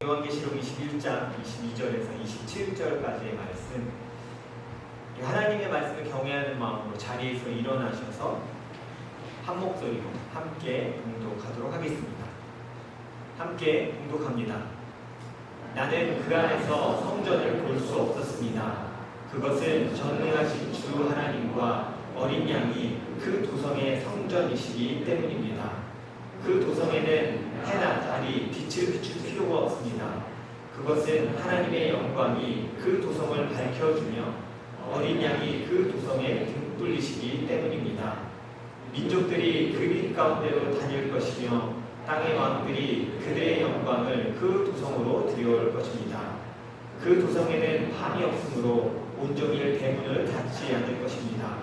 요한계시록 21장 22절에서 27절까지의 말씀, 하나님의 말씀을 경외하는 마음으로 자리에서 일어나셔서 한 목소리로 함께 봉독하도록 하겠습니다. 함께 봉독합니다. 나는 그 안에서 성전을 볼 수 없었습니다. 그것은 전능하신 주 하나님과 어린 양이 그 도성의 성전이시기 때문입니다. 그 도성에는 해나 달이 빛을 비출 필요가 없습니다. 그것은 하나님의 영광이 그 도성을 밝혀주며 어린 양이 그 도성에 등불리시기 때문입니다. 민족들이 그 길 가운데로 다닐 것이며 땅의 왕들이 그들의 영광을 그 도성으로 들여올 것입니다. 그 도성에는 밤이 없으므로 온종일 대문을 닫지 않을 것입니다.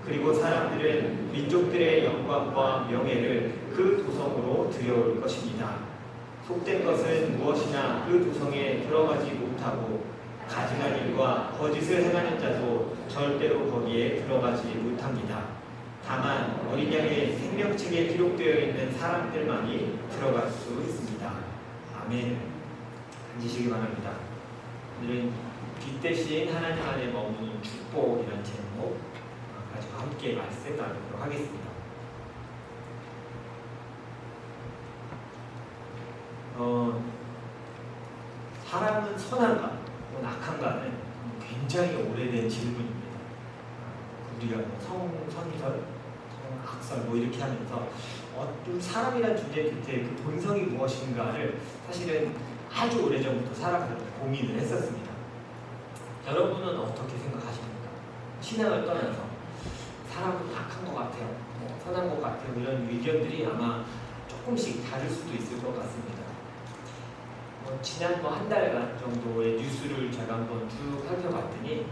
그리고 사람들은 민족들의 영광과 명예를 그 도성으로 들여올 것입니다. 속된 것은 무엇이나 그 도성에 들어가지 못하고 가증한 일과 거짓을 행하는 자도 절대로 거기에 들어가지 못합니다. 다만 어린 양의 생명책에 기록되어 있는 사람들만이 들어갈 수 있습니다. 아멘. 앉으시기 바랍니다. 오늘은 빛 대신 하나님 안에 머무는 축복이라는 제목 가지고 함께 말씀 나누도록 하겠습니다. 사람은 선한가, 악한가는 굉장히 오래된 질문입니다. 우리가 성선설, 성악설 이렇게 하면서 사람이란 존재 곁에 그 본성이 무엇인가를 사실은 아주 오래전부터 사람들은 고민을 했었습니다. 여러분은 어떻게 생각하십니까? 신앙을 떠나서 사람은 악한 것 같아요, 선한 것 같아요, 이런 의견들이 아마 조금씩 다를 수도 있을 것 같습니다. 지난 한 달간 정도의 뉴스를 제가 한번 쭉 살펴봤더니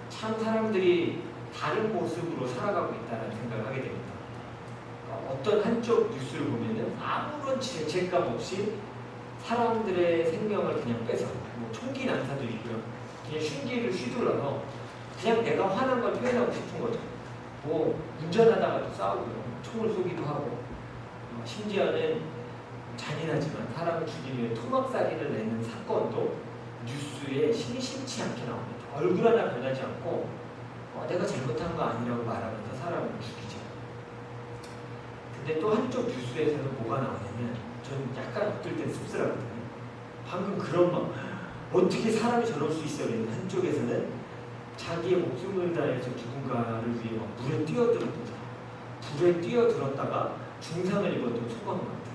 참 사람들이 다른 모습으로 살아가고 있다는 생각을 하게 됩니다. 어떤 한쪽 뉴스를 보면은 아무런 죄책감 없이 사람들의 생명을 그냥 뺏어, 총기 난사도 있고요, 그냥 흉기를 휘둘러서 그냥 내가 화난 걸 표현하고 싶은 거죠. 운전하다가도 싸우고요, 총을 쏘기도 하고, 심지어는 잔인하지만 사람을 죽이는 토막살인을 내는 사건도 뉴스에 심심치 않게 나옵니다. 얼굴 하나 변하지 않고 내가 잘못한 거 아니라고 말하면서 사람을 죽이죠. 근데 또 한쪽 뉴스에서는 뭐가 나오냐면, 저는 약간 어떨 땐 씁쓸하거든요. 방금 그런 어떻게 사람이 저럴 수 있어요? 한쪽에서는 자기의 목숨을 다해서 누군가를 위해 물에 뛰어들었다, 불에 뛰어들었다가 중상을 입었던 소방관 같은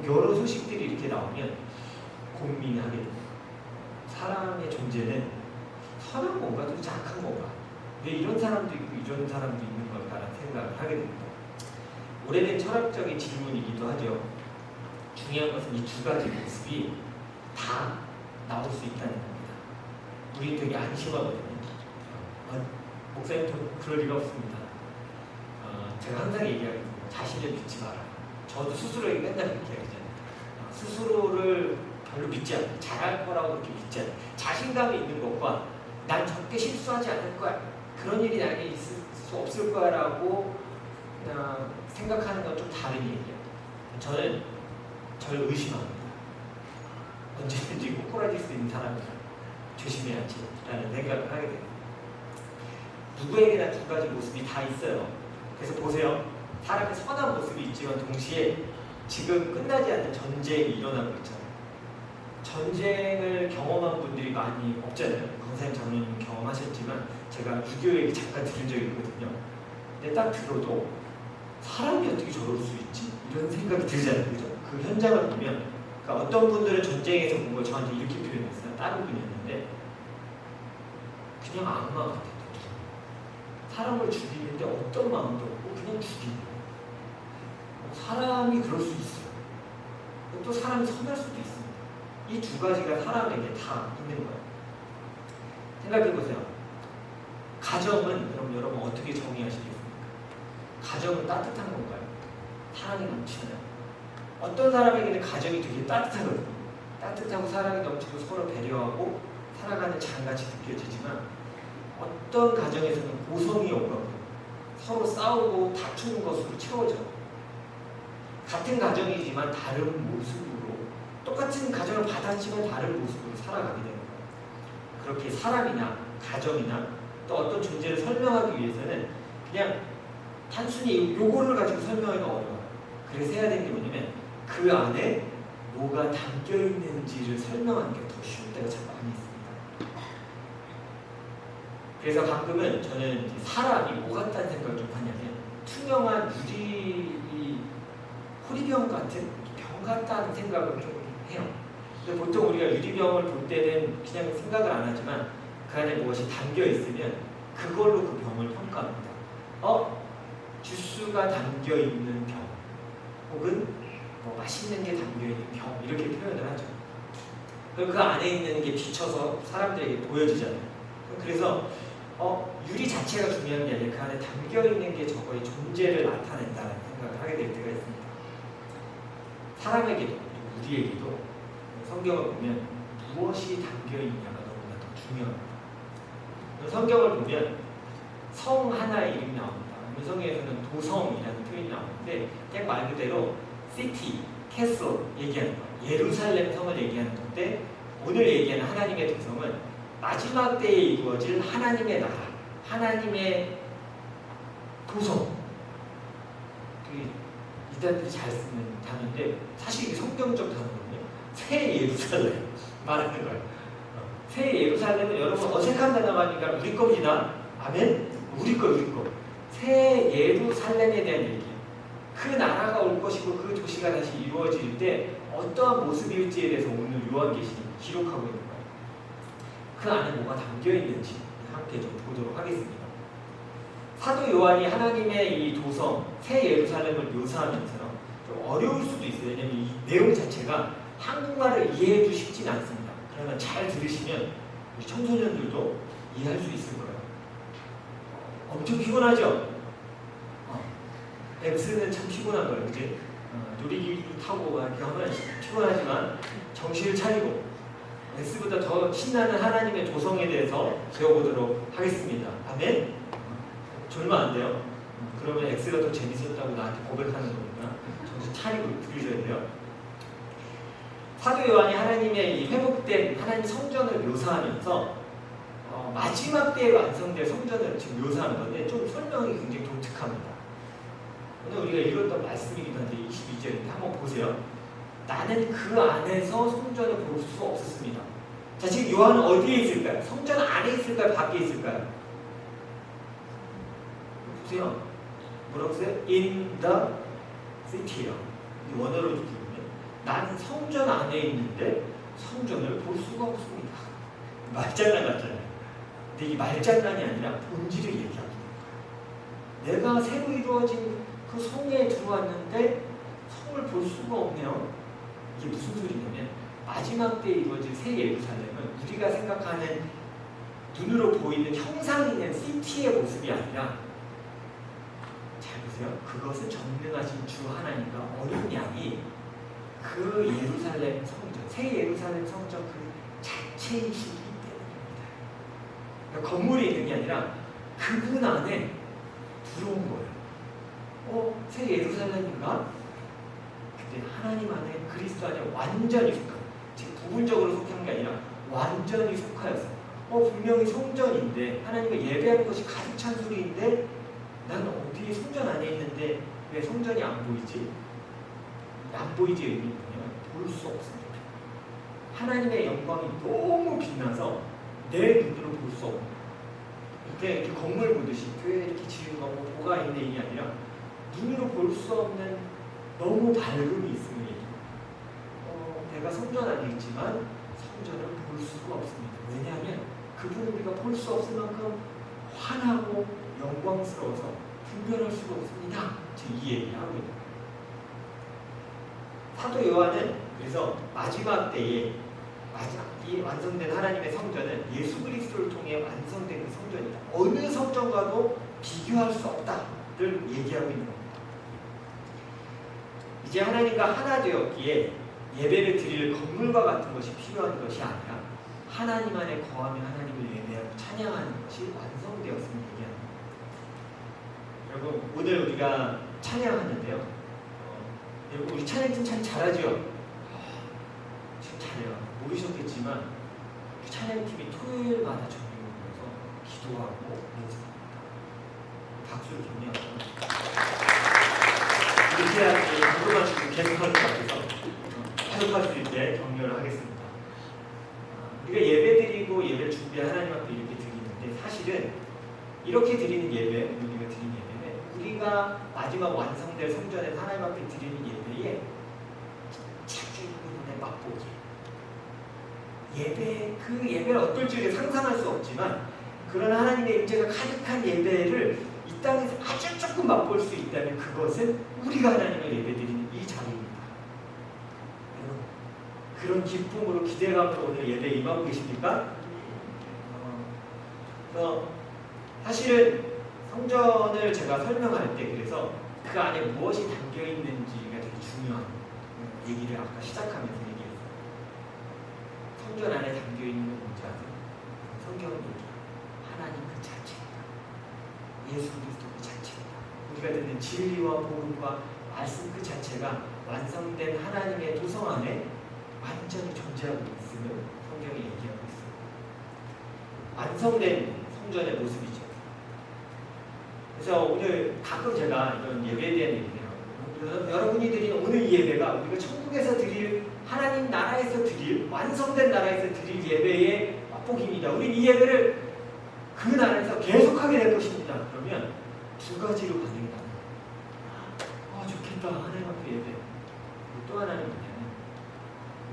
여러 소식들이 이렇게 나오면 고민하게 됩니다. 사람의 존재는 선한 건가, 또 악한 건가? 왜 이런 사람도 있고 이런 사람도 있는 걸까라는 생각을 하게 됩니다. 오래된 철학적인 질문이기도 하죠. 중요한 것은 이 두 가지 모습이 다 나올 수 있다는 겁니다. 우리 되게 안심하거든요. 목사님, 그럴 리가 없습니다. 제가 항상 얘기하거든요. 자신을 믿지 마라. 저도 스스로에게 맨날 그렇게 얘기하잖아요. 스스로를 별로 믿지 않고 잘할 거라고 그렇게 믿지 않아요. 자신감이 있는 것과 난 절대 실수하지 않을 거야, 그런 일이 나에게 있을 수 없을 거야 라고 생각하는 건 좀 다른 얘기예요. 저는 저를 의심합니다. 언제든지 꼬꾸라질 수 있는 사람이라 조심해야지 라는 생각을 하게 됩니다. 누구에게나 두 가지 모습이 다 있어요. 그래서 보세요. 사람의 선한 모습이 있지만 동시에 지금 끝나지 않는 전쟁이 일어나고 있잖아요. 전쟁을 경험한 분들이 많이 없잖아요. 강사님 장로님 경험하셨지만 제가 6.25 얘기 잠깐 들은 적이 있거든요. 근데 딱 들어도 사람이 어떻게 저럴 수 있지? 이런 생각이 들잖아요. 그죠? 그 현장을 보면, 그러니까 어떤 분들은 전쟁에서 본 걸 저한테 이렇게 표현했어요. 다른 분이었는데 그냥 악마 같았다. 사람을 죽이는데 어떤 마음도 없고 그냥 죽이는 거예요. 사람이 그럴 수 있어요. 또 사람이 선할 수도 있습니다. 이 두 가지가 사람에게 다 있는 거예요. 생각해보세요. 가정은 여러분 어떻게 정의하시겠습니까? 가정은 따뜻한 건가요? 사랑이 넘치나요? 어떤 사람에게는 가정이 되게 따뜻하거든요. 따뜻하고 사랑이 넘치고 서로 배려하고 살아가는 장같이 느껴지지만, 어떤 가정에서는 고성이 오가고 서로 싸우고 다투는 것으로 채워져요. 같은 가정이지만 다른 모습으로 똑같은 가정을 받았지만 다른 모습으로 살아가게 되는 거예요. 그렇게 사람이나 가정이나 또 어떤 존재를 설명하기 위해서는 그냥 단순히 요거를 가지고 설명하기가 어려워요. 그래서 해야 되는 게 뭐냐면 그 안에 뭐가 담겨 있는지를 설명하는 게 더 쉬울 때가 참 많이 있습니다. 그래서 가끔은 저는 사람이 뭐 같다는 생각을 좀 하냐면 투명한 유리 호리병 같은 병 같다는 생각을 좀 해요. 근데 보통 우리가 유리병을 볼 때는 그냥 생각을 안 하지만 그 안에 무엇이 담겨 있으면 그걸로 그 병을 평가합니다. 주스가 담겨 있는 병, 혹은 뭐 맛있는 게 담겨 있는 병 이렇게 표현을 하죠. 그 안에 있는 게 비춰서 사람들에게 보여지잖아요. 그래서 유리 자체가 중요한 게 아니라 그 안에 담겨 있는 게 저거의 존재를 나타낸다는 생각을 하게 될 때가 있습니다. 사람에게도 우리에게도 성경을 보면 무엇이 담겨 있냐가 너무나 더 중요합니다. 성경을 보면 성 하나의 이름이 나옵니다. 성경에서는 도성이라는 표현이 나오는데 그냥 말 그대로 시티, 캐슬 얘기하는 거예요. 예루살렘 성을 얘기하는 건데 오늘 얘기하는 하나님의 도성은 마지막 때에 이루어질 하나님의 나라, 하나님의 도성. 이단들이 잘 쓰는 단어인데 사실 이게 성경적 단어거든요. 새 예루살렘 말하는 거예요. 새 예루살렘은 여러분 어색한 단어가 아니라 우리 겁니다. 아멘? 우리 거. 새 예루살렘에 대한 얘기예요. 그 나라가 올 것이고 그 도시가 다시 이루어질 때 어떠한 모습일지에 대해서 오늘 요한계시록이 기록하고 있는 거예요. 그 안에 뭐가 담겨 있는지 함께 좀 보도록 하겠습니다. 사도 요한이 하나님의 이 도성 새 예루살렘을 묘사하면서 좀 어려울 수도 있어요. 왜냐하면 이 내용 자체가 한국말을 이해해도 쉽진 않습니다. 그러나 잘 들으시면 우리 청소년들도 이해할 수 있을 거예요. 엄청 피곤하죠? 앱스는 참 피곤한 거예요. 그치? 놀이기구 타고 이렇게 하면 피곤하지만 정신을 차리고 엑스보다 더 신나는 하나님의 도성에 대해서 배워보도록 하겠습니다. 아멘? 졸면 안 돼요. 그러면 엑스가 더 재밌었다고 나한테 고백하는 거니까 정신 차리고 들으셔야 돼요. 사도 요한이 하나님의 이 회복된 하나님 성전을 묘사하면서 마지막 때에 완성될 성전을 지금 묘사하는 건데 좀 설명이 굉장히 독특합니다. 오늘 우리가 읽었던 말씀이기도 한데 22절인데 한번 보세요. 나는 그 안에서 성전을 볼 수 없었습니다. 자, 지금 요한은 어디에 있을까요? 성전 안에 있을까요? 밖에 있을까요? 보세요. 뭐라고 써요? In the city요. 원어로 보면 나는 성전 안에 있는데 성전을 볼 수가 없습니다. 말장난 같잖아요. 근데 이 말장난이 아니라 본질을 얘기합니다. 내가 새로 이루어진 그 성에 들어왔는데 성을 볼 수가 없네요. 이게 무슨 소리냐면 마지막 때에 이루어질 새 예루살렘은 우리가 생각하는 눈으로 보이는 형상 있는 시티의 모습이 아니라 잘 보세요. 그것은 전능하신 주 하나님과 어린 양이 그 예루살렘 성전, 새 예루살렘 성전 그 자체이시기 때문입니다. 그러니까 건물이 있는 게 아니라 그분 안에 들어온 거예요. 새 예루살렘인가? 근데 하나님 안에 그리스도 안에 완전히 속한, 즉 부분적으로 속한 게 아니라 완전히 속하여서 분명히 성전인데 하나님과 예배하는 것이 가득 찬 소리인데 나는 어디에 성전 안에 있는데 왜 성전이 안 보이지? 안 보이지의 의미는 뭐냐면 볼 수 없습니다. 하나님의 영광이 너무 빛나서 내 눈으로 볼 수 없는 이렇게 건물 보듯이 교회 이렇게 지은 거 뭐가 있는 일이 아니라 눈으로 볼 수 없는 너무 밝음이 있음을 내가 성전 안에 있지만 성전을 볼 수가 없습니다. 왜냐하면 그분은 우리가 볼 수 없을 만큼 환하고 영광스러워서 분별할 수가 없습니다. 지금 이 얘기를 하고 있는 거예요. 사도 요한은 그래서 마지막 때에 이 완성된 하나님의 성전은 예수 그리스도를 통해 완성된 그 성전이다. 어느 성전과도 비교할 수 없다를 얘기하고 있는 겁니다. 이제 하나님과 하나 되었기에 예배를 드릴 건물과 같은 것이 필요한 것이 아니라 하나님 안에 거하며 하나님을 예배하고 찬양하는 것이 완성되었음을 얘기합니다. 여러분 오늘 우리가 찬양하는데요. 우리 찬양팀 참 잘하죠? 잘해요. 모르셨겠지만 찬양팀이 토요일마다 저녁에 모여서 기도하고 연습합니다. 박수를 격려합니다. 이렇게 해야지 궁금하시고 계속할 것 같아서 계속할 수 있게 격려를 하겠습니다. 우리가 예배 드리고 예배를 준비해 하나님 앞에 이렇게 드리는데 사실은 이렇게 드리는 예배, 우리가 드리는 예배는 우리가 마지막 완성될 성전에서 하나님 앞에 드리는 예배에 차주분의 맛보기. 예배, 그 예배를 어떨지 상상할 수 없지만 그런 하나님의 임재가 가득한 예배를 이 땅에서 아주 조금 맛볼 수 있다면 그것은 우리가 하나님을 예배드리는 이 자리입니다. 그런 기쁨으로 기대감으로 오늘 예배에 임하고 계십니까? 그래서 사실은 성전을 제가 설명할 때 그래서 그 안에 무엇이 담겨 있는지가 되게 중요한 얘기를 아까 시작하면서 얘기했어요. 성전 안에 담겨 있는 건 뭔지 아세요? 성경은 얘기해요. 하나님 그 자체입니다. 예수 그리스도 그 자체입니다. 우리가 듣는 진리와 복음과 말씀 그 자체가 완성된 하나님의 도성 안에 완전히 존재하고 있음을 성경이 얘기하고 있습니다. 완성된 성전의 모습이죠. 그래서 오늘 가끔 제가 이런 예배에 대한 얘기를 해요. 여러분이 드리는 오늘 이 예배가 우리가 천국에서 드릴 하나님 나라에서 드릴 완성된 나라에서 드릴 예배의 맛보기입니다. 우리는 이 예배를 그 나라에서 계속하게 될 것입니다. 그러면 두 가지로 반응이 나와요. 좋겠다. 하나님 앞에 예배. 또 하나는 뭐냐면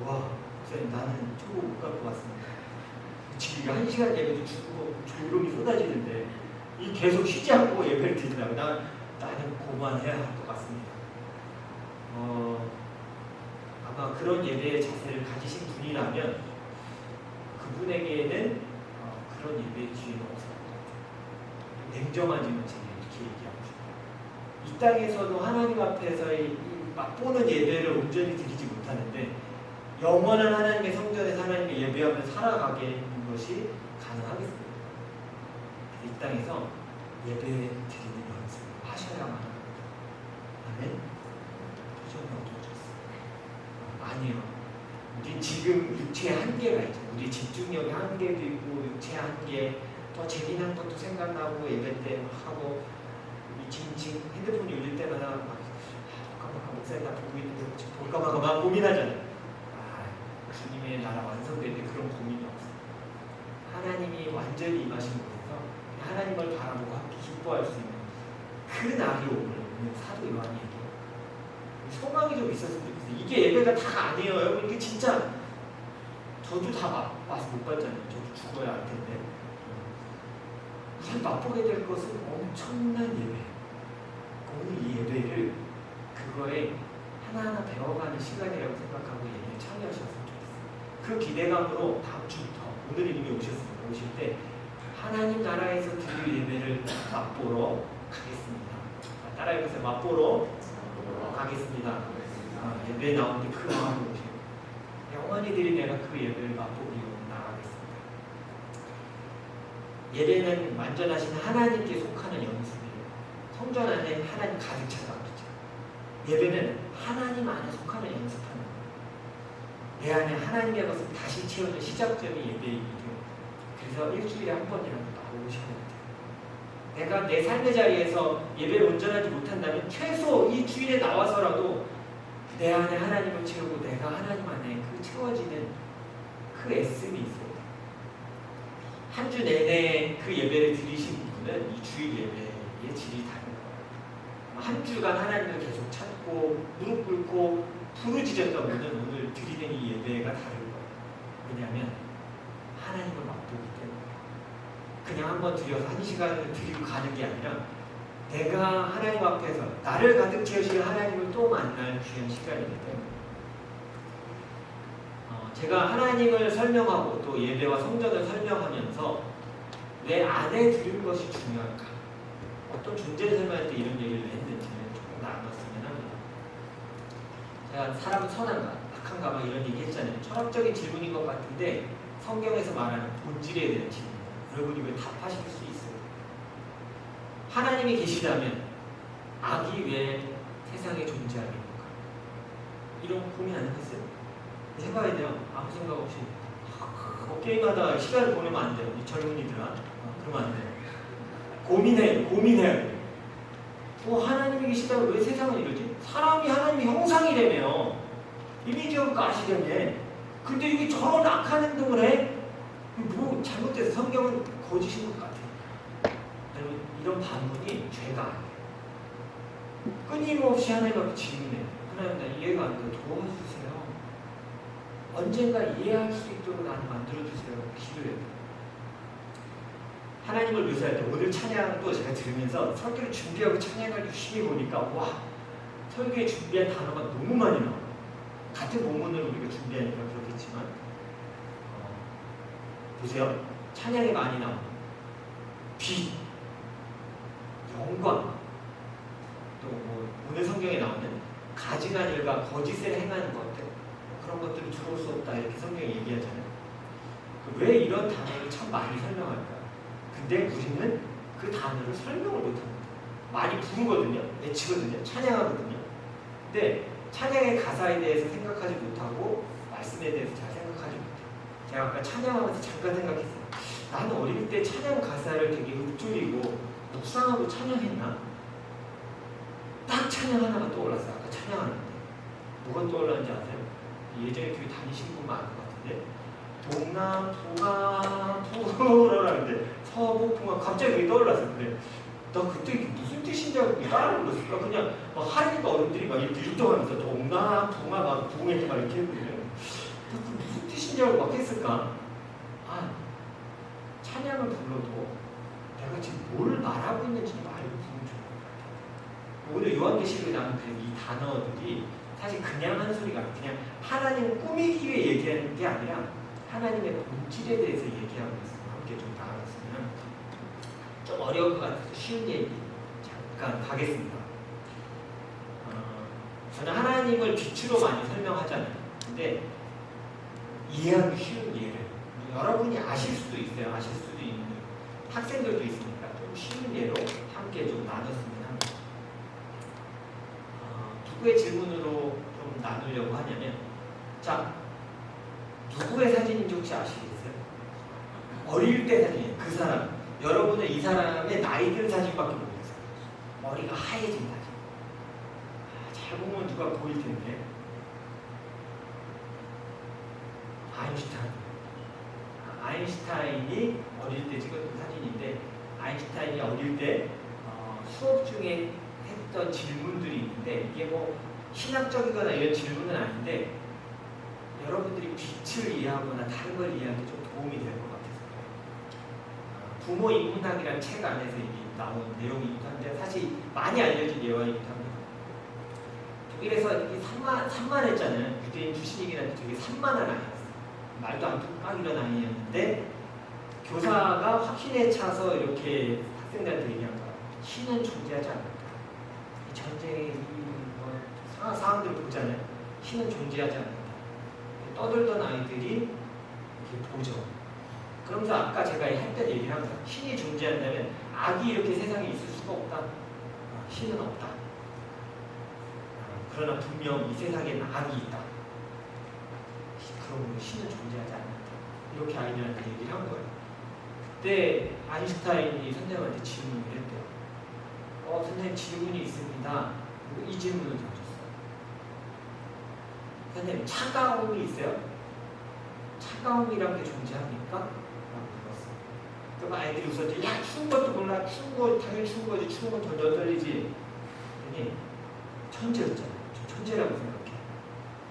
와, 목사님 나는 천국 못 갈 것 같습니다. 지금 1시간 예배도 죽고 조롱이 쏟아지는데 이 계속 쉬지 않고 예배를 드린다고 나는 그만해야 할 것 같습니다. 아마 그런 예배의 자세를 가지신 분이라면 그분에게는 그런 예배의 기회는 없을 것 같아요. 냉정하지만 제가 이렇게 얘기하고 싶어요. 이 땅에서도 하나님 앞에서의 맛보는 예배를 온전히 드리지 못하는데 영원한 하나님의 성전에서 하나님의 예배하며 살아가게 하는 것이 가능하겠습니다. 이 땅에서 예배 드리는 연습을 하셔야만 합니다. 아멘? 도전이 어두워졌어요. 아니요. 우리 지금 육체의 한계가 있죠. 우리 집중력의 한계도 있고 육체의 한계, 또 재미난 것도 생각나고 예배 때 하고 이 징징 핸드폰이 울릴 때마다 막 목사님 나 보고 있는 거 볼까 말까 막 고민하잖아요. 주님의 나라 완성될 때 그런 고민이 없어요. 하나님이 완전히 임하신 곳에서 하나님을 바라보고 함께 기뻐할 수 있는 그 날이 오늘 사도 요한이 얘기해요. 소망이 좀 있었으면 좋겠어요. 이게 예배가 다가 아니에요. 여러분 이게 진짜 저도 다 맛을 못 봤잖아요. 저도 죽어야 할 텐데 우선 맛보게 될 것은 엄청난 예배. 오늘 이 예배를 그거에 하나하나 배워가는 시간이라고 생각하고 예배에 참여하셨으면 좋겠어요. 그 기대감으로 다음 주부터 오늘 이미 오셨습니다. 오실 때 하나님 나라에서 드릴 예배를 맛보러 가겠습니다. 따라해보세요. 맛보러 가겠습니다. 예배 나올 때 그 마음으로 오세요. 영원히 드린 내가 그 예배를 맛보기로 나가겠습니다. 예배는 완전하신 하나님께 속하는 연습이에요. 성전 안에 하나님 가득 차서 예배는 하나님 안에 속하는 연습하는 거예요. 내 안에 하나님의 것을 다시 채우는 시작점이 예배이기도 그래서 일주일에 한 번이라도 나오셔야 돼요. 내가 내 삶의 자리에서 예배를 온전하지 못한다면 최소 이 주일에 나와서라도 내 안에 하나님을 채우고 내가 하나님 안에 그 채워지는 그 애씀이 있어요. 한 주 내내 그 예배를 드리신 분은 이 주일 예배의 질이 다른 거예요. 한 주간 하나님을 계속 찾고 무릎 꿇고 부르짖었던 분은 오늘 드리는 이 예배가 다른 거예요. 왜냐하면 하나님을 맛보기 때문에 그냥 한번 드려서 1시간을 드리고 가는 게 아니라 내가 하나님 앞에서 나를 가득 채우실 하나님을 또 만날 귀한 시간이기 때문에 제가 하나님을 설명하고 또 예배와 성전을 설명하면서 내 안에 들은 것이 중요한가, 어떤 존재를 설명할 때 이런 얘기를 했는지는 조금 나눴으면 합니다. 제가 사람은 선한가 악한가 막 이런 얘기 했잖아요. 철학적인 질문인 것 같은데 성경에서 말하는 본질에 대한 질문, 여러분이 왜 답하실 수 있어요? 하나님이 계시다면 악이 왜 세상에 존재하겠는가? 이런 고민 안 했어요? 해봐야 돼요. 아무 생각 없이. 게임하다가 시간을 보내면 안 돼요. 이 젊은이들아. 그러면 안 돼요. 고민해야 돼요. 하나님이 계시다면 왜 세상은 이러지? 사람이 하나님의 형상이라며. 이미지가 가시려며. 근데 이게 저런 악한 행동을 해? 뭐 잘못돼서 성경은 거짓인 것 같아요. 여러분, 이런 반문이 죄가 아니에요. 끊임없이 하나님 앞에 질문해요. 하나님, 나 이해가 안 돼. 도와주세요. 언젠가 이해할 수 있도록 나를 만들어주세요. 기도해요. 하나님을 묘사할 때 오늘 찬양도 제가 들으면서 설교를 준비하고 찬양을 열심히 보니까 와, 설교에 준비한 단어가 너무 많이 나와요. 같은 본문으로 우리가 준비하니까 그렇겠지만 보세요. 찬양이 많이 나와요. 빛, 영광, 또 뭐 오늘 성경에 나오는 가증한 일과 거짓을 행하는 것들, 그런 것들은 들어올 수 없다 이렇게 성경이 얘기하잖아요. 왜 이런 단어를 참 많이 설명할까요? 근데 우리는 그 단어를 설명을 못합니다. 많이 부르거든요. 외치거든요. 찬양하거든요. 근데 찬양의 가사에 대해서 생각하지 못하고 말씀에 대해서 잘 생각하지 못해요. 제가 아까 찬양하면서 잠깐 생각했어요. 나는 어릴 때 찬양 가사를 되게 읊조리고 묵상하고 찬양했나? 딱 찬양 하나가 떠올랐어요. 아까 찬양하는데 뭐가 떠올랐는지 아세요? 예전에 교회 다니신 분만 알 것 같은데 동남 동아 불어라는데 서북 동아 갑자기 그게 떠올랐어요. 근데 나 그때 이게 무슨 뜻인지 알고 따라 불렀을까? 그냥 막 하니까 어른들이 막 이렇게 율동하면서 동남 동아 막 부흥했다 막 이렇게 했거든요. 나 그 무슨 뜻인지 알고 막 했을까? 찬양을 불러도 내가 지금 뭘 말하고 있는지 알고 부르면 좋을 것 같아요. 오늘 요한계시록에 나오는 이 단어들이 사실 그냥 한 소리가 아니라 그냥 하나님을 꾸미기 위해 얘기하는 게 아니라 하나님의 본질에 대해서 얘기하고 있으면 함께 좀 나아갔으면 좀 어려울 것 같아서 쉬운 얘기 잠깐 가겠습니다. 저는 하나님을 빛으로 많이 설명하잖아요. 근데 이해하기 쉬운 예를 여러분이 아실 수도 있어요. 아실 수도 있는 학생들도 있으니까 좀 쉬운 예로 함께 좀 나눴으면 합니다. 누구의 질문으로 좀 나누려고 하냐면, 자, 누구의 사진인지 혹시 아시겠어요? 어릴 때 사진이에요. 그 사람. 여러분은 이 사람의 나이 든 사진밖에 모르겠어요. 머리가 하얘진 사진. 잘 보면 누가 보일 텐데. 아인슈타인이 어릴 때 찍었던 사진인데, 아인슈타인이 어릴 때 수업 중에 했던 질문들이 있는데, 이게 뭐 신학적이거나 이런 질문은 아닌데 여러분들이 빛을 이해하거나 다른 걸 이해하는 데 좀 도움이 될 것 같아서 부모 인문학이라는 책 안에서 이게 나온 내용이기도 한데 사실 많이 알려진 내용이기도 합니다. 독일에서 이게 산만했잖아요. 유대인 출신이긴 한데 되게 산만한 아이였어요. 말도 안 듣고 막 이런 아이였는데 교사가 확신에 차서 이렇게 학생들한테 얘기한 거야. 신은 존재하지 않는다. 이 전쟁의 상황들을 보잖아요. 신은 존재하지 않는다. 떠들던 아이들이 이렇게 보죠. 그러면서 아까 제가 했던 얘기를 합니다. 신이 존재한다면 악이 이렇게 세상에 있을 수가 없다. 신은 없다. 그러나 분명 이 세상에는 악이 있다. 그러므로 신은 존재하지 않는다. 이렇게 아이들한테 얘기를 한 거예요. 그때 아인슈타인이 선생님한테 질문을 했대요. 선생님 질문이 있습니다. 이 질문을 던졌어요. 선생님 차가움이 있어요? 차가움이란 게 존재합니까? 라고 물었어요. 그럼 아이들이 웃었지. 야, 추운 것도 몰라. 추운 거 당연히 추운 거지. 추운 건 더 떨리지. 그랬더니 천재였잖아요. 저 천재라고 생각해.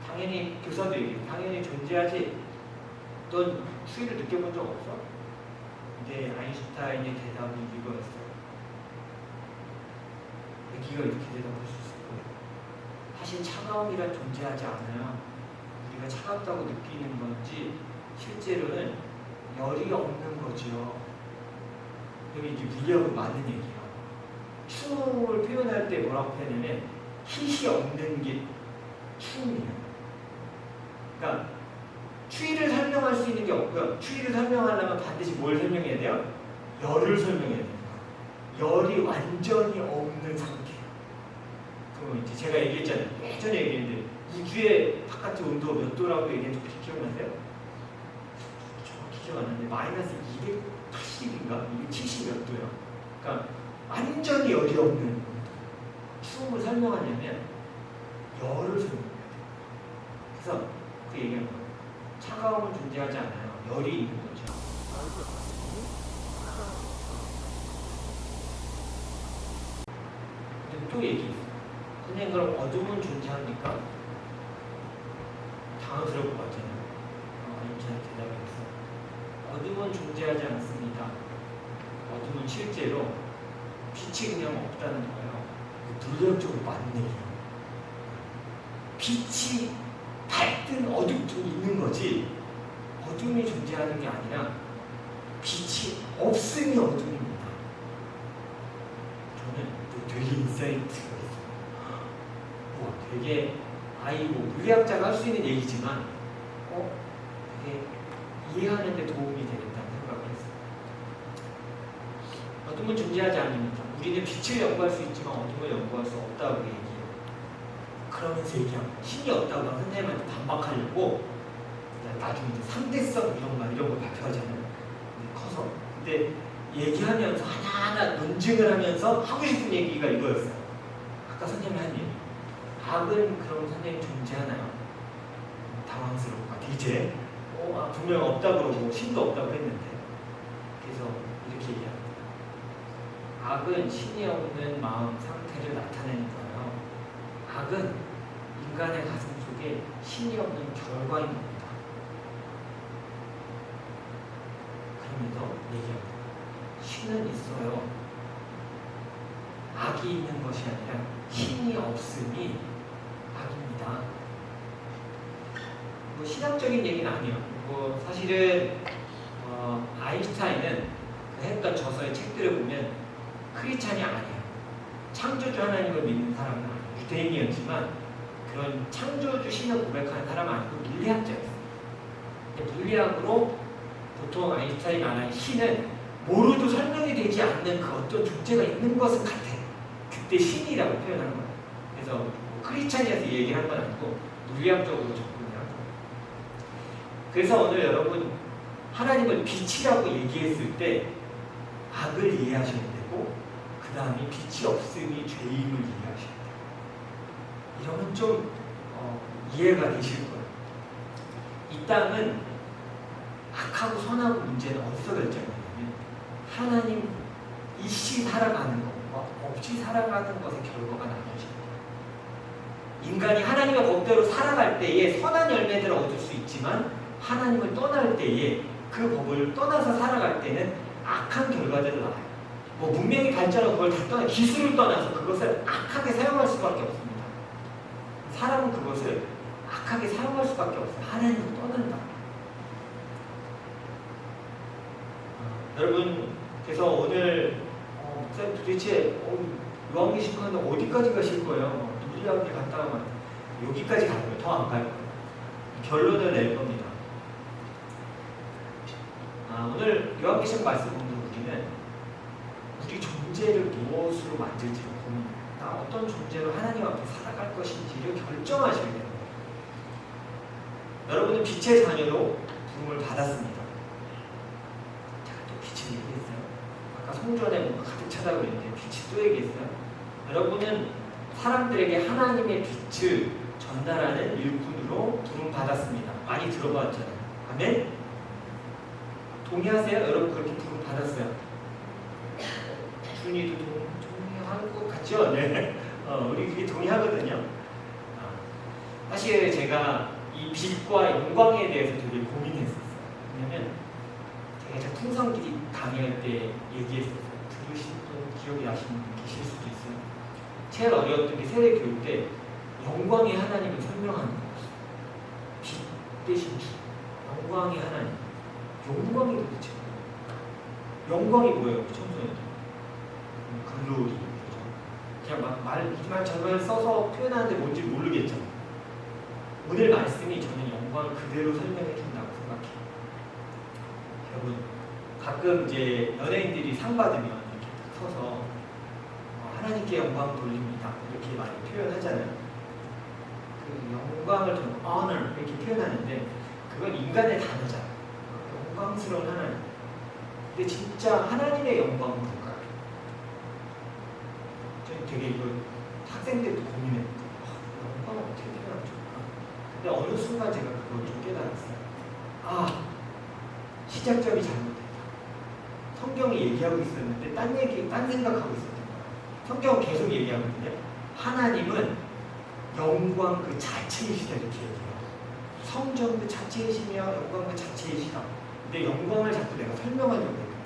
당연히 교사도 얘기해. 당연히 존재하지. 넌 추위를 느껴본 적 없어? 근데 아인슈타인의 대답은 이거였어요. 네가 이렇게 대답할 수 있을 거예요. 사실 차가움이란 존재하지 않아요. 우리가 차갑다고 느끼는 건지 실제로는 열이 없는 거죠. 여기 이제 물리학으로 맞는 얘기예요. 추움을 표현할 때 뭐라고 표현하냐면 hit이 없는 게 추움이에요. 그러니까 추위를 설명할 수 있는 게 없고요. 추위를 설명하려면 반드시 뭘 설명해야 돼요? 열을 설명해야 돼요. 열이 완전히 없는 상태. 그럼 이제 제가 얘기했잖아요. 예전에 얘기했는데 우주의 바깥의 온도 몇 도라고 얘기했는지 혹시 기억나세요? 정확히 기억 안 나는데 마이너스 280인가? 270 몇 도야. 그러니까 완전히 열이 없는 온도. 추움을 설명하려면 열을 설명해야 돼요. 그래서 그 얘기한 거예요. 차가움은 존재하지 않아요. 열이 있는 거죠. 근데 또 얘기했어요. 선생님 그럼 어둠은 존재합니까? 당황스러울 것 같잖아요. 저는 대답했어요. 어둠은 존재하지 않습니다. 어둠은 실제로 빛이 그냥 없다는 거예요. 물리학적으로 맞네요. 빛이 밝든 어둡든 있는 거지 어둠이 존재하는 게 아니라 빛이 없음이 어둠입니다. 저는 또 되게 인사이트가 있어요. 와, 되게 뭐 물리학자가 할 수 있는 얘기지만 되게 이해하는 데 도움이 되겠다는 생각을 했어요. 어둠은 존재하지 않습니다. 우리는 빛을 연구할 수 있지만 어둠을 연구할 수 없다고 얘기해요. 그러면서 얘기하고 신이 없다고 선생님한테 반박하려고 나중에 이제 상대성 이런 거 발표하잖아요. 커서 근데 얘기하면서 하나하나 논증을 하면서 하고 싶은 얘기가 이거였어요. 아까 선생님이 한 얘기. 악은 그럼 선생님 존재하나요? 당황스러울 것 같아. 이제 분명 없다고 그러고 신도 없다고 했는데 그래서 이렇게 얘기합니다. 악은 신이 없는 마음 상태를 나타내는 거예요. 악은 인간의 가슴 속에 신이 없는 결과인 겁니다. 그러면서 얘기합니다. 신은 있어요. 악이 있는 것이 아니라 신이 없음이 악입니다. 뭐 신학적인 얘기는 아니에요. 뭐 사실은 아인슈타인은 했던 저서의 책들을 보면 크리스찬이 아니에요. 창조주 하나님을 믿는 사람은 아니에요. 유대인이었지만 그런 창조주 신을 고백하는 사람은 아니고 물리학자였어요. 물리학으로 보통 아인슈타인이 말하는 신은 모르도 설명이 되지 않는 그 어떤 존재가 있는 것은 같아. 그때 신이라고 표현하는 거예요. 그래서 크리스찬이어서 얘기하는 건 아니고 물리학적으로 접근을 하는 거예요. 그래서 오늘 여러분 하나님을 빛이라고 얘기했을 때 악을 이해하셔야 되고 그 다음에 빛이 없음이 죄임을 이해하셔야 돼요. 이러면 좀 이해가 되실 거예요. 이 땅은 악하고 선하고 문제는 어디서 결정되냐면 하나님 이씨 살아가는 것과 없이 살아가는 것의 결과가 나눠집니다. 인간이 하나님의 법대로 살아갈 때에 선한 열매들을 얻을 수 있지만 하나님을 떠날 때에 그 법을 떠나서 살아갈 때는 악한 결과들을 낳아요. 뭐 문명이 발전하고 그걸 다 떠나 기술을 떠나서 그것을 악하게 사용할 수밖에 없습니다. 사람은 그것을 악하게 사용할 수밖에 없어요. 하나님을 떠난다. 여러분 그래서 오늘 목사님 도대체 요한계시록은 어디까지 가실 거예요? 물리학에 갔다 오면 여기까지 갈 거예요. 더 안 갈 거예요. 결론을 낼 겁니다. 오늘 요한계시록 말씀 보면 우리는 우리 존재를 무엇으로 만들지를 고민해요. 나 어떤 존재로 하나님 앞에 살아갈 것인지를 결정하셔야 돼요. 여러분은 빛의 자녀로 부름을 받았습니다. 제가 또 빛을 얘기했어요. 아까 성전에 뭔가 가득 차다고 했는데 빛이 또 얘기했어요. 여러분은 사람들에게 하나님의 빛을 전달하는 일꾼으로 부름 받았습니다. 많이 들어봤잖아요. 아멘? 동의하세요? 여러분 그렇게 부름 받았어요. 준이도 동의하는 것 같죠? 네. 우리 그게 동의하거든요. 사실 제가 이 빛과 영광에 대해서 되게 고민했었어요. 왜냐면 제가 풍성길이 강의할 때 얘기했었어요. 들으신 분 기억이 나시는 분 계실 수도 있어요. 제일 어려웠던 게 세례 교육 때 영광의 하나님을 설명하는 거였어요. 빛 대신 주, 영광의 하나님. 영광이 도대체 뭐예요? 영광이 뭐예요? 청소년들. 글로리. 그냥 말 저말 써서 표현하는데 뭔지 모르겠죠. 오늘 말씀이 저는 영광을 그대로 설명해 준다고 생각해요. 여러분 가끔 이제 연예인들이 상 받으면 이렇게 서서 하나님께 영광 돌립니다 이렇게 많이 표현하잖아요. 그 영광을 좀 honor 이렇게 표현하는데 그건 인간의 단어잖아. 영광스러운 하나님. 근데 진짜 하나님의 영광은 뭘까요? 저는 되게 이거 학생 때부터 고민했거든요. 영광을 어떻게 표현하면 좋을까? 근데 어느 순간 제가 그걸 좀 깨달았어요. 아, 시작점이 잘못됐다. 성경이 얘기하고 있었는데 딴 생각하고 있었던 거예요. 성경은 계속 얘기하거든요. 하나님은 영광 그 자체이시다 이렇게 얘기해요. 성전 그 자체이시며 영광 그 자체이시다. 근데 영광을 자꾸 내가 설명하려고 했거든요.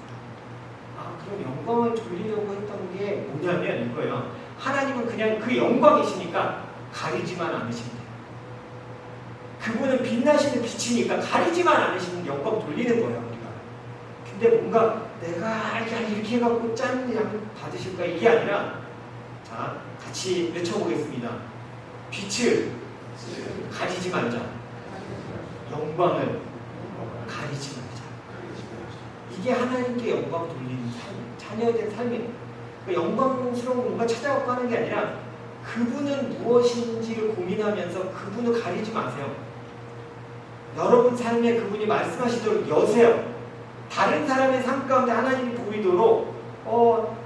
아, 그럼 영광을 돌리려고 했던 게 뭐냐면 이거예요. 하나님은 그냥 그 영광이시니까 가리지만 않으시면 돼요. 그분은 빛나시는 빛이니까 가리지만 않으시는 영광 돌리는 거예요, 우리가. 근데 뭔가 내가 이렇게 해갖고 짠 양 받으실까? 이게 아니라, 자, 같이 외쳐보겠습니다. 빛을 가리지 말자. 영광을 가리지 말자. 이게 하나님께 영광 돌리는 삶, 자녀된 삶이에요. 그러니까 영광스러운 뭔가 찾아갖고 하는 게 아니라 그분은 무엇인지를 고민하면서 그분을 가리지 마세요. 여러분 삶에 그분이 말씀하시도록 여세요. 다른 사람의 삶 가운데 하나님이 보이도록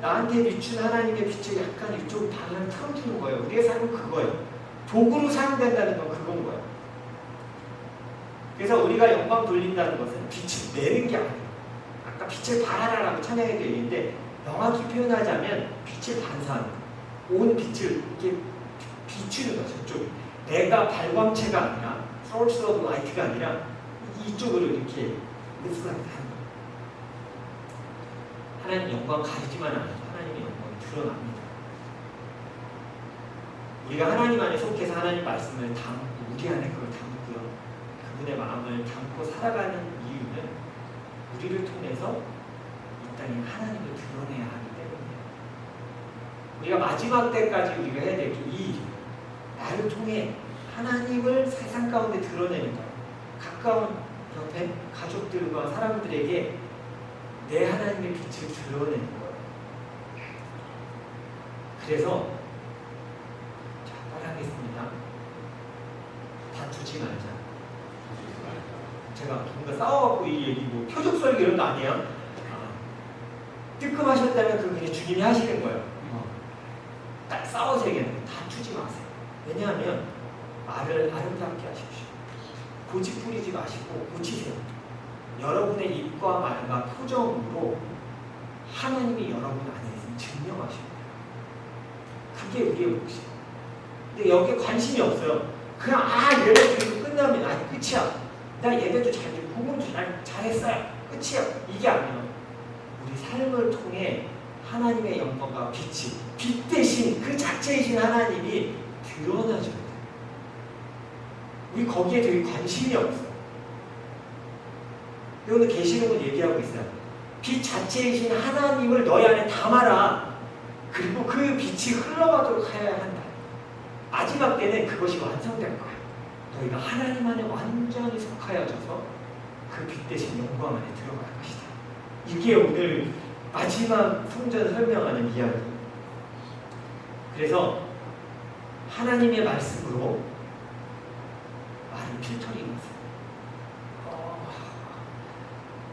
나한테 비춘 하나님의 빛을 약간 이쪽 방향을 틀어주는 거예요. 우리의 삶은 그거예요. 도구로 사용된다는 건 그건 거예요. 그래서 우리가 영광 돌린다는 것은 빛을 내는 게 아니에요. 아까 빛을 발하라라고 찬양해도 얘기했는데 명확히 표현하자면 빛을 반사하는 거예요. 온 빛을 이렇게 비추는 거죠. 저쪽. 내가 발광체가 아니라 source of light가 아니라 이쪽으로 이렇게 reflect 하는 거예요. 하나님 영광 가리지만 않아도 하나님의 영광이 드러납니다. 우리가 하나님 안에 속해서 하나님 말씀을 담고 우리 안에 그걸 담고요. 그분의 마음을 담고 살아가는 이유는 우리를 통해서 이 땅에 하나님을 드러내야 하기 때문이에요. 우리가 마지막 때까지 우리가 해야 될 게 이 일이에요. 나를 통해 하나님을 세상 가운데 드러내는 거예요. 가까운 옆에 가족들과 사람들에게 내 하나님의 빛을 드러내는 거예요. 그래서 자, 따라하겠습니다. 다투지 말자. 제가 누군가 싸워갖고 이 얘기 뭐 표적 설교 이런 거 아니에요. 뜨끔하셨다면 그건 그냥 주님이 하시는 거예요. 딱 싸워서 얘기하는 거예요. 다투지 마세요. 왜냐하면 말을 아름답게 하십시오. 고집 부리지 마시고 고치세요. 여러분의 입과 말과 표정으로 하나님이 여러분 안에 있으면 증명하십니다. 그게 우리의 몫이에요. 근데 여기에 관심이 없어요. 그냥 예배 드리고 끝나면 끝이야. 나 예배도 잘했고 부흥도 잘했어요. 끝이야. 이게 아니에요. 우리 삶을 통해 하나님의 영광과 빛 대신 그 자체이신 하나님이 드러나줘야 돼요. 우리 거기에 되게 관심이 없어요. 오늘 계시록은 얘기하고 있어요. 빛 자체이신 하나님을 너희 안에 담아라. 그리고 그 빛이 흘러가도록 하여야 한다. 마지막 때는 그것이 완성될 거예요. 너희가 하나님 안에 완전히 속하여져서 그 빛 대신 영광 안에 들어갈 것이다. 이게 오늘 마지막 성전 설명하는 이야기. 그래서 하나님의 말씀으로 말을 필터링 하세요.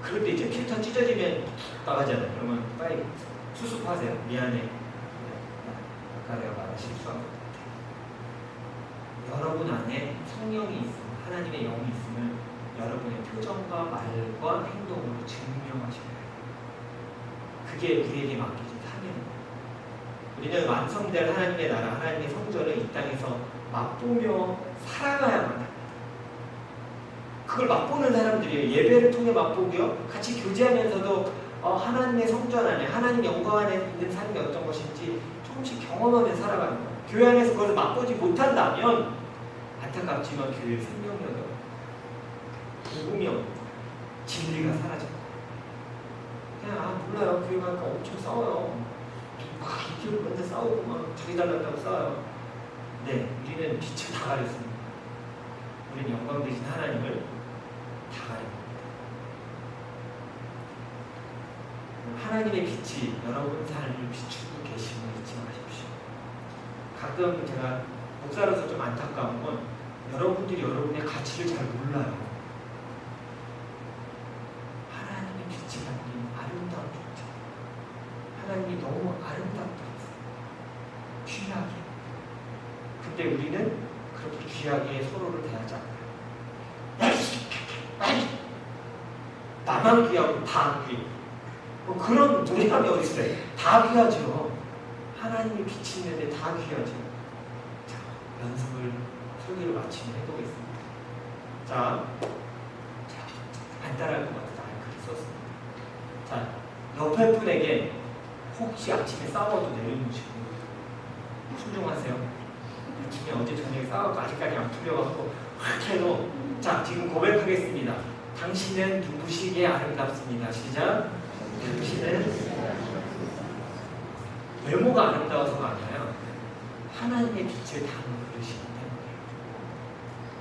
그럴 때 이제 필터 찢어지면 나가잖아요. 그러면 빨리 수습하세요. 미안해. 아까 내가 말한 실수한 것 같아. 여러분 안에 성령이 있으면, 하나님의 영이 있으면 여러분의 표정과 말과 행동으로 증명하셔야 해요. 그게 우리에게 맡겨진 사명입니다. 우리는 완성될 하나님의 나라, 하나님의 성전을 이 땅에서 맛보며 살아가야만 합니다. 그걸 맛보는 사람들이에요. 예배를 통해 맛보고요. 같이 교제하면서도 하나님의 성전 안에, 하나님 영광 안에 있는 삶이 어떤 것인지 조금씩 경험하며 살아가는 거예요. 교회 안에서 그것을 맛보지 못한다면 안타깝지만 교회의 생명력이 없고 복음이 없고 진리가 사라져요. 그냥 몰라요. 교회 가니까 엄청 싸워요. 막 이렇게 맨날 싸우고 막 자기 달랐다고 싸워요. 네, 우리는 빛을 다 가렸습니다. 우리는 영광 되신 하나님을 다 가립니다. 하나님의 빛이 여러분 삶을 비추고 계심을 잊지 마십시오. 가끔 제가 목사로서 좀 안타까운 건 여러분들이 여러분의 가치를 잘 몰라요. 하나님의 빛이 담긴 아름다운 존재. 하나님이 너무 아름답게 했어요. 귀하게. 근데 우리는 그렇게 귀하게 서로를 대하지 않아요. 나만 귀하고 다 귀해. 뭐 그런 노래함이 어디 있어요? 다 귀하죠. 하나님의 빛이 있는데 다 귀하죠. 자, 연습을 설교를 마치면 해보겠습니다. 자, 간단할 것 같아서 글을 썼습니다. 자, 옆에 분에게 혹시 아침에 싸워도 내려놓으시고 순종하세요. 아침에 어제 저녁에 싸워도 아직까지 안 풀려가지고 확 해도 자, 지금 고백하겠습니다. 당신은 눈부시게 아름답습니다. 시작. 당신은 외모가 아름다워서가 아니라요. 하나님의 빛을 담은 그릇이기 때문에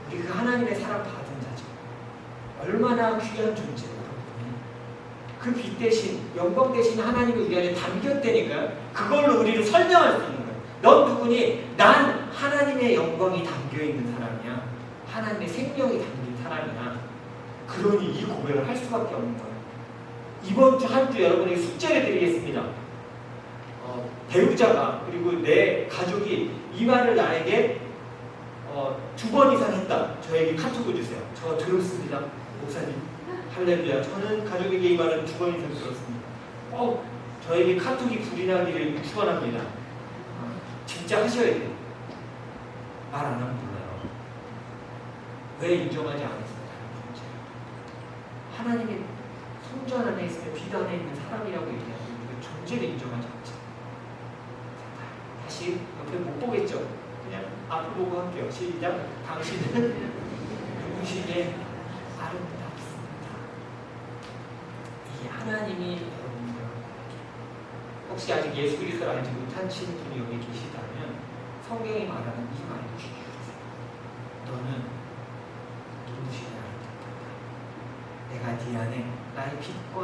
우리 그 하나님의 사랑 받은 자죠. 얼마나 귀한 존재예요. 그 빛 대신 영광 대신 하나님이 우리 안에 담겼다니까요. 그걸로 우리를 설명할 수 있는 거예요. 넌 누구니? 난 하나님의 영광이 담겨있는 사람이야. 하나님의 생명이 담긴 사람이야. 그러니 이 고백을 할 수밖에 없는 거예요. 이번 주 한 주 여러분에게 숙제를 드리겠습니다. 배우자가 그리고 내 가족이 이 말을 나에게 2번 이상 했다. 저에게 카톡을 주세요. 저 들었습니다. 목사님. 할렐루야. 저는 가족에게 이 말을 2번 이상 들었습니다. 저에게 카톡이 불이 나기를 축원합니다. 진짜 하셔야 돼요. 말 안 하면 몰라요. 왜 인정하지 않았어요? 하나님의 성전 안에 있으면 빛 안에 있는 사람이라고 얘기하고 그 존재를 인정하지 않죠. 다시 옆에 못 보겠죠? 그냥 앞을 보고 할게요. 시작. 당신은 눈부시게 아름답습니다. 이 하나님이 여러분들 혹시 아직 예수 그리스도를 알지 못하신 분이 여기 계시다면 성경이 말하는 이 말을 귀 기울이세요. 너는 눈부시게 아름답다. 내가 네 안에 나의 빛과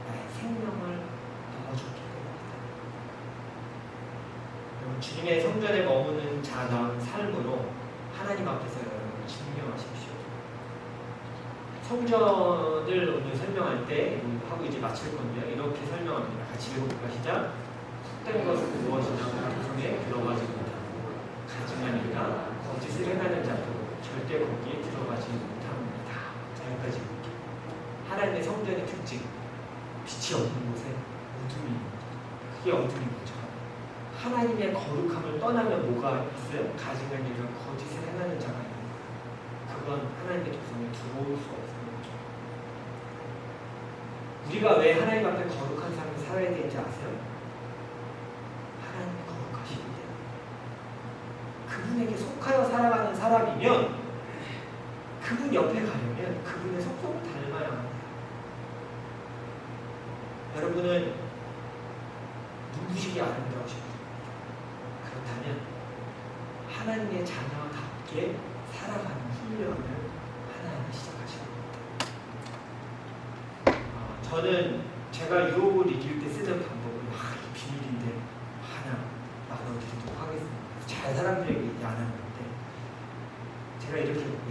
나의 생명을 넣어줬기 때문이다. 여러분 주님의 성전에 머무는 자다운 삶으로 하나님 앞에서 여러분을 증명하십시오. 성전을 오늘 설명할 때 하고 이제 마칠 건데요. 이렇게 설명합니다. 같이 읽어볼까? 시작. 속된 것은 무엇이냐? 성에 들어가지 못하고 가증하니까 거짓을 행하는 자도 절대 거기에 들어가지 못합니다. 자, 여기까지 볼게요. 하나님의 성전의 특징, 빛이 없는 곳에 어둠이 있는 거죠. 그게 어둠인 거죠. 하나님의 거룩함을 떠나면 뭐가 있어요? 가증한 일과 거짓을 행하는 자가 있는 거예요. 그건 하나님의 도성에 들어올 수 없는 거죠. 우리가 왜 하나님 앞에 거룩한 삶을 살아야 되는지 아세요? 하나님이 거룩하시기 때문에. 그분에게 속하여 살아가는 사람이면 그분 옆에 가려면 그분의 속성을 닮아야 합니다. 여러분은 눈부시게 아름다우십니다. 그렇다면 하나님의 자녀답게 살아가는 훈련을 하나하나 시작하시는 겁니다. 저는 제가 유혹을 이길 때 쓰는 방법은 이 비밀인데 하나 나눠드리도록 하겠습니다. 잘 사람들에게 얘기 안 하는 건데 제가 이렇게 얘기해요.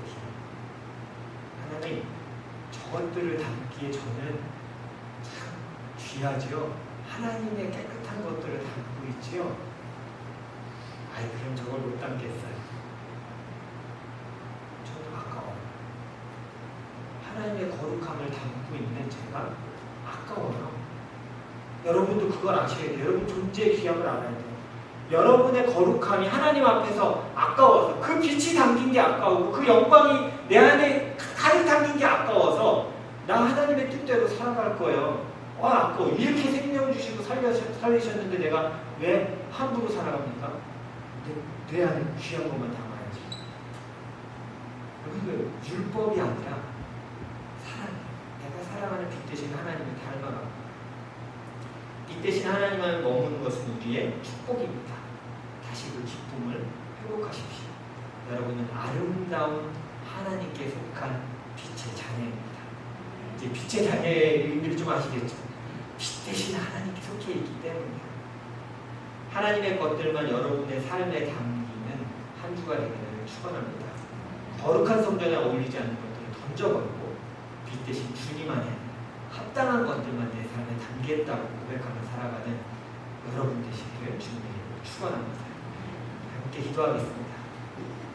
하나님, 저것들을 담기에 저는 참 귀하지요. 하나님의 깨끗한 것들을 담고 있지요. 그럼 저걸 못 담겠어요. 저도 아까워요. 하나님의 거룩함을 담고 있는 제가 아까워요. 여러분도 그걸 아셔야 돼요. 여러분 존재의 귀함을 알아야 돼요. 여러분의 거룩함이 하나님 앞에서 아까워서 그 빛이 담긴 게 아까우고 그 영광이 내 안에 가득 담긴 게 아까워서 나 하나님의 뜻대로 살아갈 거예요. 아까워. 이렇게 생명 주시고 살리셨는데 내가 왜 함부로 살아갑니까? 내 안에 귀한 것만 담아야지. 여기가 율법이 아니라 사랑. 내가 사랑하는 빛 대신 하나님을 닮아가. 빛 대신 하나님만 머무는 것은 우리의 축복입니다. 다시 그 기쁨을 회복하십시오. 여러분은 아름다운 하나님께 속한 빛의 자녀입니다. 이제 빛의 자녀의 의미를 좀 아시겠죠? 빛 대신 하나님께 속해 있기 때문입니다. 하나님의 것들만 여러분의 삶에 담기는 한 주가 되기를 축원합니다. 거룩한 성전에 어울리지 않는 것들을 던져버리고 빛 대신 주님 안에 합당한 것들만 내 삶에 담겠다고 고백하며 살아가는 여러분 되시기를 주님의 이름으로 축원합니다. 함께 기도하겠습니다.